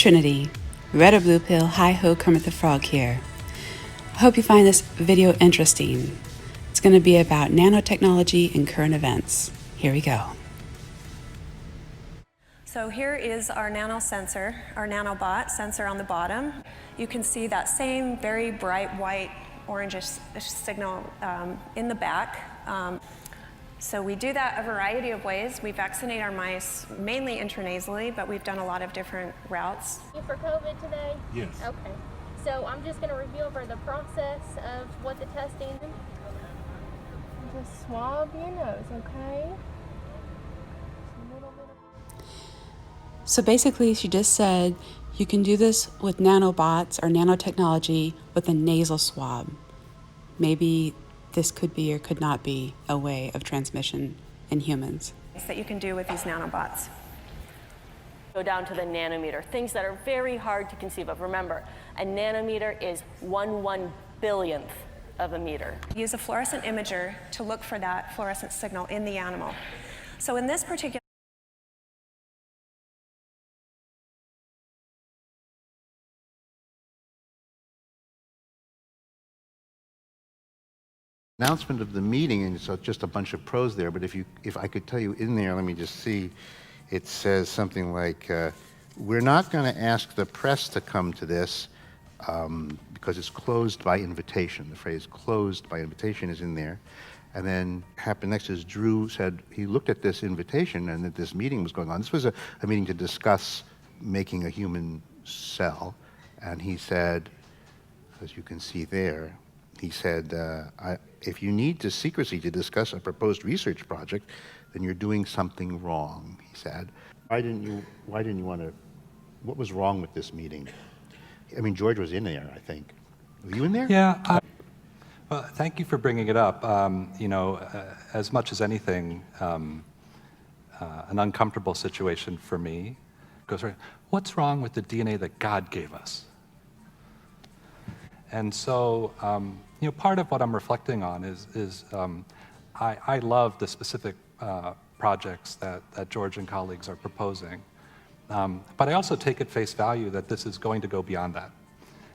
Trinity. Red or blue pill, hi-ho, Kermit the Frog here. I hope you find this video interesting. It's going to be about nanotechnology and current events. Here we go. So here is our nano sensor, our nanobot sensor on the bottom. You can see that same very bright white orangish signal in the back. So we do that a variety of ways. We vaccinate our mice mainly intranasally, but we've done a lot of different routes. For COVID today? Yes. Okay. So I'm just going to review over the process of what the testing. Just swab your nose, okay? So basically, she just said you can do this with nanobots or nanotechnology with a nasal swab. Maybe this could be or could not be a way of transmission in humans. That you can do with these nanobots. Go down to the nanometer, things that are very hard to conceive of. Remember, a nanometer is 1/1 billionth of a meter. Use a fluorescent imager to look for that fluorescent signal in the animal. So in this particular announcement of the meeting, and so just a bunch of pros there, but if I could tell you in there, let me just see, it says something like, we're not going to ask the press to come to this because it's closed by invitation. The phrase closed by invitation is in there. And then happened next is Drew said he looked at this invitation and that this meeting was going on. This was a meeting to discuss making a human cell. And he said, as you can see there, he said, if you need to secrecy to discuss a proposed research project, then you're doing something wrong, he said. Why didn't you want to, what was wrong with this meeting? I mean, George was in there, I think. Were you in there? Yeah. Well, thank you for bringing it up. You know, as much as anything, an uncomfortable situation for me goes, right, what's wrong with the DNA that God gave us? And so, you know, part of what I'm reflecting on is I love the specific projects that George and colleagues are proposing. But I also take at face value that this is going to go beyond that.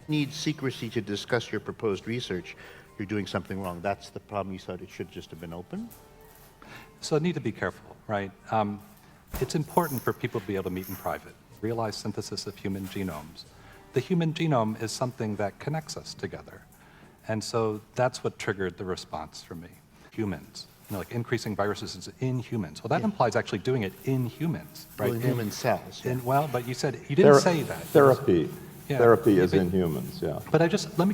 Need secrecy to discuss your proposed research, you're doing something wrong. That's the problem. You thought it should just have been open? So I need to be careful, right? It's important for people to be able to meet in private, realize synthesis of human genomes. The human genome is something that connects us together. And so that's what triggered the response from me. Humans, you know, like increasing viruses in humans. Well, that implies actually doing it in humans, right? Well, in human cells. Well, but you said, you didn't say that. Therapy. Yeah. Therapy is in humans, yeah. But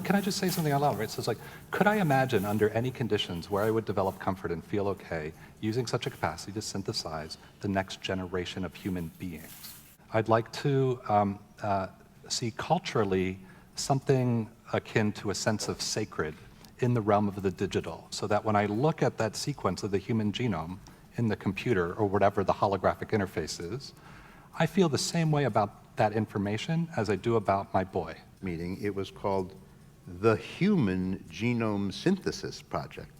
can I just say something out loud, right? So it's like, could I imagine under any conditions where I would develop comfort and feel okay using such a capacity to synthesize the next generation of human beings? I'd like to see culturally something akin to a sense of sacred in the realm of the digital, so that when I look at that sequence of the human genome in the computer or whatever the holographic interface is, I feel the same way about that information as I do about my boy. Meeting, it was called the Human Genome Synthesis Project.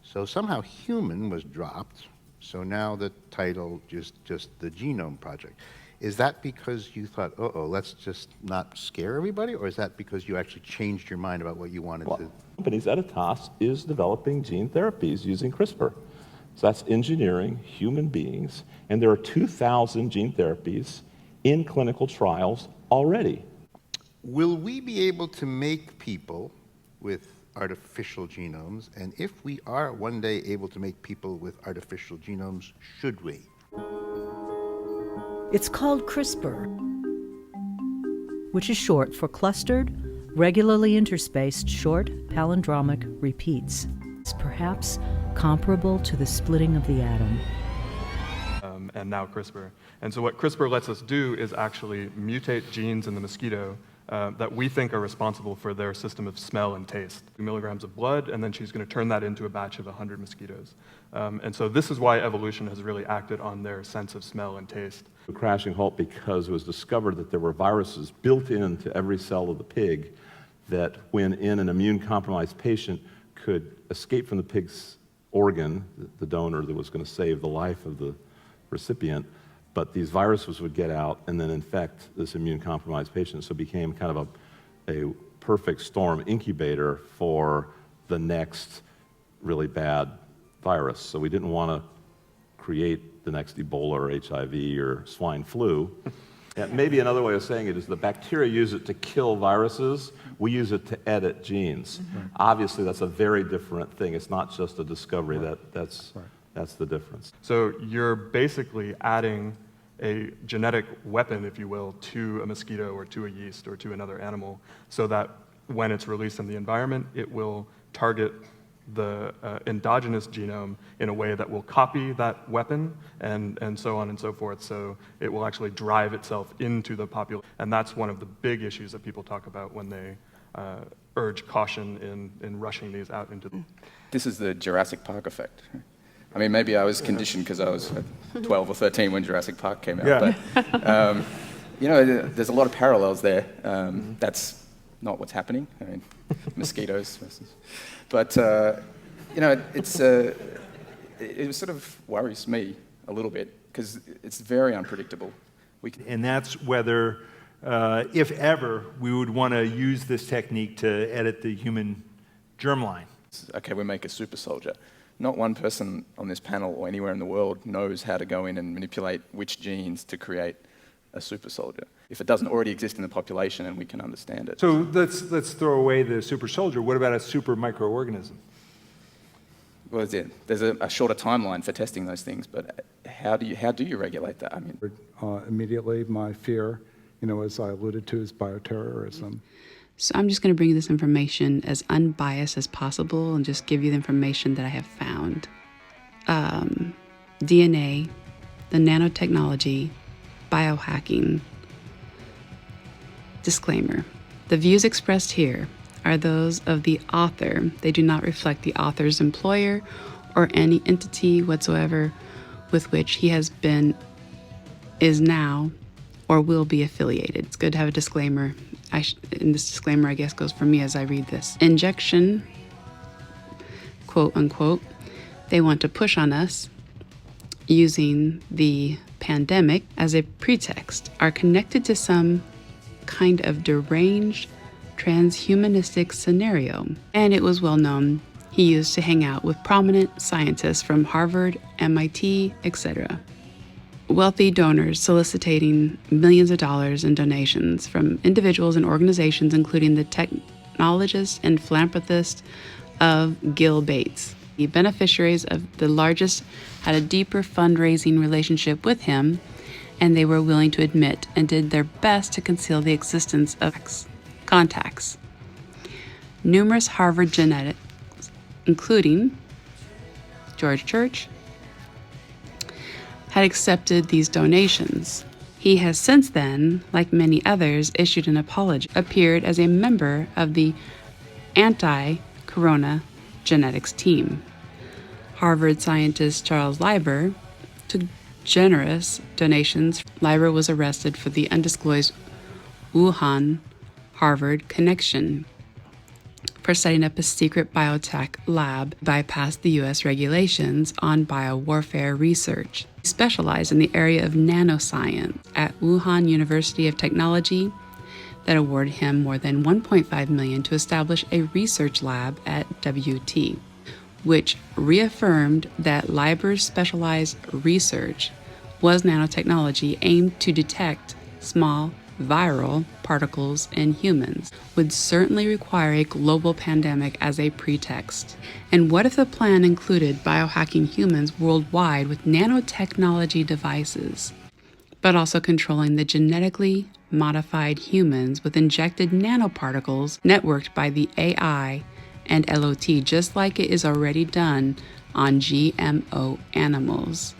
So somehow human was dropped, so now the title is just the Genome Project. Is that because you thought, let's just not scare everybody, or is that because you actually changed your mind about what you wanted to? Companies, Editas is developing gene therapies using CRISPR. So that's engineering human beings, and there are 2,000 gene therapies in clinical trials already. Will we be able to make people with artificial genomes? And if we are one day able to make people with artificial genomes, should we? It's called CRISPR, which is short for clustered, regularly interspaced short palindromic repeats. It's perhaps comparable to the splitting of the atom. And now CRISPR. And so what CRISPR lets us do is actually mutate genes in the mosquito that we think are responsible for their system of smell and taste. 2 milligrams of blood, and then she's going to turn that into a batch of 100 mosquitoes. And so this is why evolution has really acted on their sense of smell and taste. A crashing halt because it was discovered that there were viruses built into every cell of the pig that when in an immune-compromised patient could escape from the pig's organ, the donor that was going to save the life of the recipient, But these viruses would get out and then infect this immune-compromised patient, so it became kind of a perfect storm incubator for the next really bad virus. So we didn't want to create the next Ebola or HIV or swine flu. And maybe another way of saying it is the bacteria use it to kill viruses, we use it to edit genes. Obviously, that's a very different thing. It's not just a discovery. That's the difference. So you're basically adding a genetic weapon, if you will, to a mosquito or to a yeast or to another animal, so that when it's released in the environment, it will target the endogenous genome in a way that will copy that weapon and so on and so forth. So it will actually drive itself into the population. And that's one of the big issues that people talk about when they urge caution in rushing these out into the... This is the Jurassic Park effect. I mean, maybe I was conditioned because I was 12 or 13 when Jurassic Park came out. Yeah. But, you know, there's a lot of parallels there. That's not what's happening. I mean, mosquitoes versus... But, you know, it sort of worries me a little bit because it's very unpredictable. And that's whether, if ever, we would want to use this technique to edit the human germline. Okay, we make a super soldier. Not one person on this panel or anywhere in the world knows how to go in and manipulate which genes to create a super soldier. If it doesn't already exist in the population and we can understand it. So let's throw away the super soldier. What about a super microorganism? Well, there's a shorter timeline for testing those things, but how do you regulate that? I mean, immediately, my fear, you know, as I alluded to, is bioterrorism. So I'm just going to bring this information as unbiased as possible and just give you the information that I have found. DNA, the nanotechnology, biohacking. Disclaimer. The views expressed here are those of the author. They do not reflect the author's employer or any entity whatsoever with which he has been, is now, or will be affiliated. It's good to have a disclaimer. And this disclaimer, I guess, goes for me as I read this. Injection, quote unquote, they want to push on us using the pandemic as a pretext, are connected to some kind of deranged transhumanistic scenario. And it was well known he used to hang out with prominent scientists from Harvard, MIT, etc. Wealthy donors soliciting millions of dollars in donations from individuals and organizations, including the technologist and philanthropist of Gil Bates. The beneficiaries of the largest had a deeper fundraising relationship with him, and they were willing to admit and did their best to conceal the existence of contacts. Numerous Harvard genetics, including George Church, had accepted these donations. He has since then, like many others, issued an apology, appeared as a member of the anti-corona genetics team. Harvard scientist Charles Leiber took generous donations. Leiber was arrested for the undisclosed Wuhan-Harvard connection for setting up a secret biotech lab, bypassed the U.S. regulations on biowarfare research. He specialized in the area of nanoscience at Wuhan University of Technology that awarded him more than $1.5 million to establish a research lab at WT, which reaffirmed that Leiber's specialized research was nanotechnology aimed to detect small viral particles in humans, would certainly require a global pandemic as a pretext. And what if the plan included biohacking humans worldwide with nanotechnology devices, but also controlling the genetically modified humans with injected nanoparticles networked by the AI and LOT, just like it is already done on GMO animals?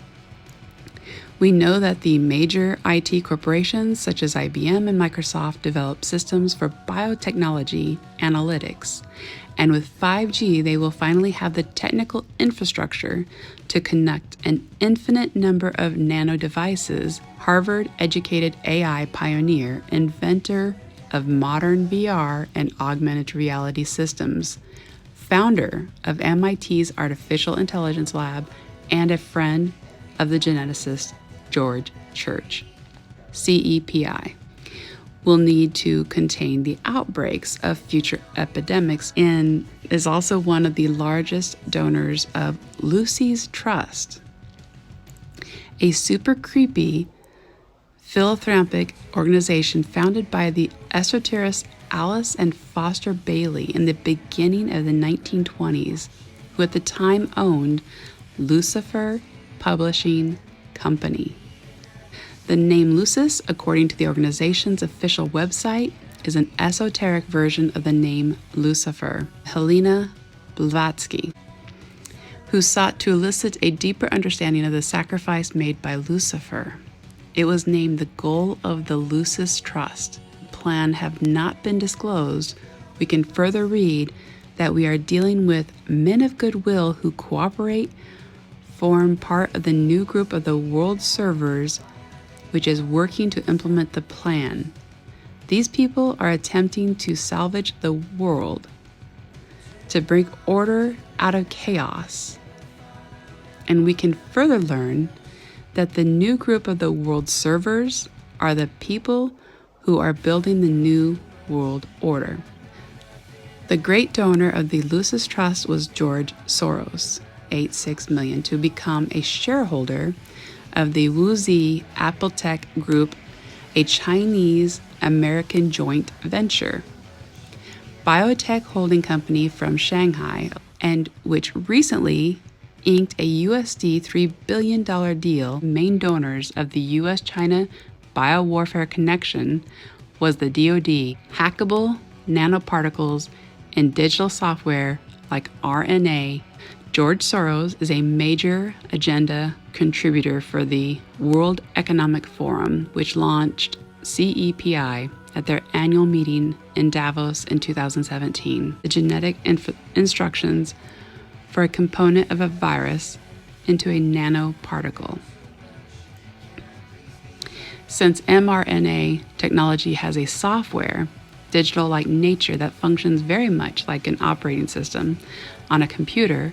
We know that the major IT corporations such as IBM and Microsoft develop systems for biotechnology analytics. And with 5G, they will finally have the technical infrastructure to connect an infinite number of nano devices. Harvard-educated AI pioneer, inventor of modern VR and augmented reality systems, founder of MIT's Artificial Intelligence Lab, and a friend of the geneticist George Church, CEPI, will need to contain the outbreaks of future epidemics and is also one of the largest donors of Lucis Trust, a super creepy philanthropic organization founded by the esoteric Alice and Foster Bailey in the beginning of the 1920s, who at the time owned Lucifer Publishing Company. The name Lucis, according to the organization's official website, is an esoteric version of the name Lucifer. Helena Blavatsky, who sought to elicit a deeper understanding of the sacrifice made by Lucifer. It was named the goal of the Lucis Trust. Plan have not been disclosed. We can further read that we are dealing with men of goodwill who cooperate, form part of the new group of the world servers, which is working to implement the plan. These people are attempting to salvage the world, to bring order out of chaos. And we can further learn that the new group of the world servers are the people who are building the new world order. The great donor of the Lucis Trust was George Soros, $86 million, to become a shareholder of the Wuxi Apple Tech Group, a Chinese-American joint venture. Biotech holding company from Shanghai, and which recently inked a USD $3 billion deal. Main donors of the US-China biowarfare connection was the DoD. Hackable nanoparticles and digital software like RNA. George Soros is a major agenda contributor for the World Economic Forum, which launched CEPI at their annual meeting in Davos in 2017. The genetic instructions for a component of a virus into a nanoparticle. Since mRNA technology has a software, digital-like nature that functions very much like an operating system on a computer,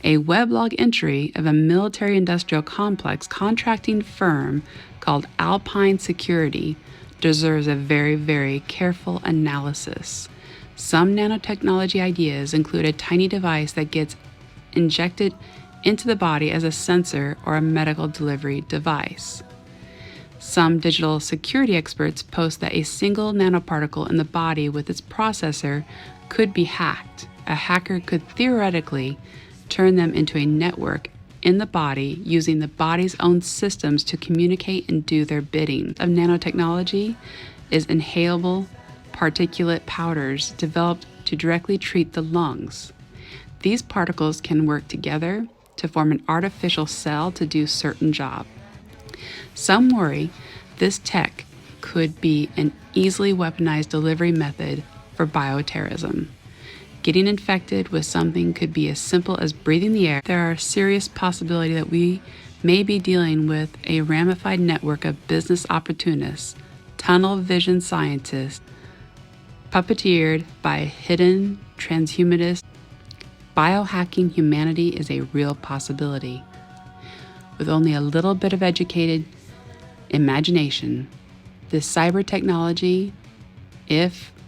a weblog entry of a military-industrial complex contracting firm called Alpine Security deserves a very, very careful analysis. Some nanotechnology ideas include a tiny device that gets injected into the body as a sensor or a medical delivery device. Some digital security experts post that a single nanoparticle in the body with its processor could be hacked. A hacker could theoretically turn them into a network in the body using the body's own systems to communicate and do their bidding. Of nanotechnology is inhalable particulate powders developed to directly treat the lungs. These particles can work together to form an artificial cell to do certain jobs. Some worry this tech could be an easily weaponized delivery method for bioterrorism. Getting infected with something could be as simple as breathing the air. There are serious possibility that we may be dealing with a ramified network of business opportunists, tunnel vision scientists, puppeteered by hidden transhumanists. Biohacking humanity is a real possibility. With only a little bit of educated imagination, this cyber technology,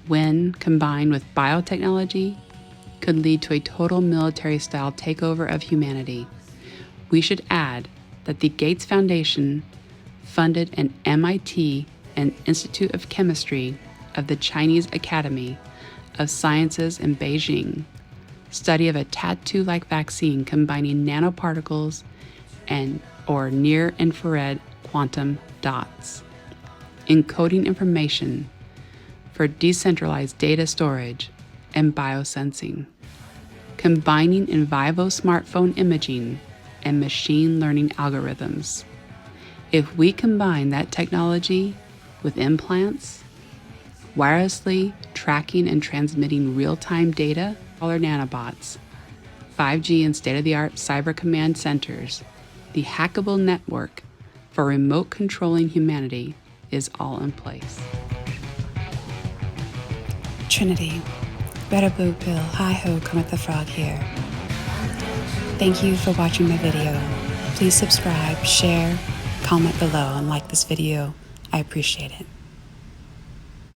when combined with biotechnology, could lead to a total military-style takeover of humanity. We should add that the Gates Foundation funded an MIT and Institute of Chemistry of the Chinese Academy of Sciences in Beijing study of a tattoo-like vaccine combining nanoparticles or near-infrared quantum dots, encoding information for decentralized data storage and biosensing, combining in vivo smartphone imaging and machine learning algorithms. If we combine that technology with implants, wirelessly tracking and transmitting real-time data, or nanobots, 5G and state-of-the-art cyber command centers, the hackable network for remote controlling humanity is all in place. Trinity, Red or Blue Pill, hi-ho, Kermit the Frog here. Thank you for watching my video. Please subscribe, share, comment below and like this video. I appreciate it.